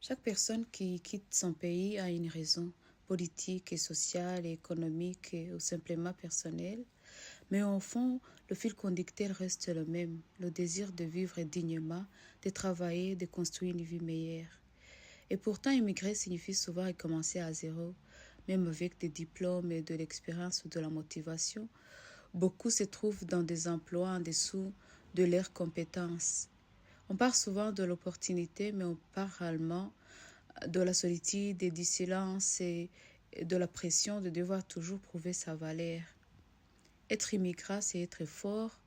Chaque personne qui quitte son pays a une raison politique et sociale et économique ou simplement personnelle. Mais au fond, le fil conducteur reste le même, le désir de vivre dignement, de travailler, de construire une vie meilleure. Et pourtant, immigrer signifie souvent recommencer à zéro, même avec des diplômes et de l'expérience ou de la motivation. Beaucoup se trouvent dans des emplois en dessous de leurs compétences. On parle souvent de l'opportunité, mais on parle réellement de la solitude et du silence et de la pression de devoir toujours prouver sa valeur. Être immigrant, c'est être fort,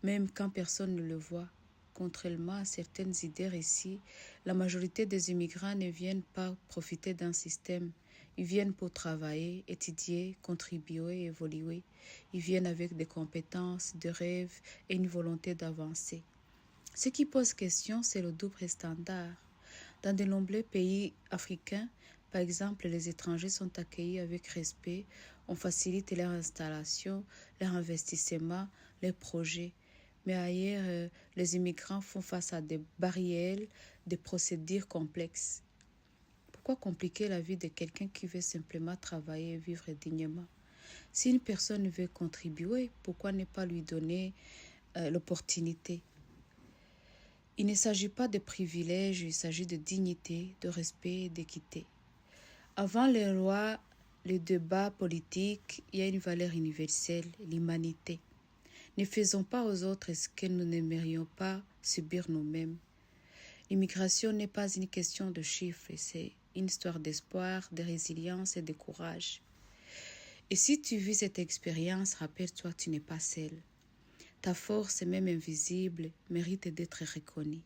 même quand personne ne le voit. Contrairement à certaines idées ici, la majorité des immigrants ne viennent pas profiter d'un système. Ils viennent pour travailler, étudier, contribuer, évoluer. Ils viennent avec des compétences, des rêves et une volonté d'avancer. Ce qui pose question, c'est le double standard. Dans de nombreux pays africains, par exemple, les étrangers sont accueillis avec respect, on facilite leur installation, leur investissement, leurs projets. Mais ailleurs, les immigrants font face à des barrières, des procédures complexes. Pourquoi compliquer la vie de quelqu'un qui veut simplement travailler et vivre dignement? Si une personne veut contribuer, pourquoi ne pas lui donner l'opportunité? Il ne s'agit pas de privilèges, il s'agit de dignité, de respect et d'équité. Avant les lois, les débats politiques, il y a une valeur universelle, l'humanité. Ne faisons pas aux autres ce que nous n'aimerions pas subir nous-mêmes. L'immigration n'est pas une question de chiffres, c'est une histoire d'espoir, de résilience et de courage. Et si tu vis cette expérience, rappelle-toi, tu n'es pas seul. Ta force, même invisible, mérite d'être reconnue.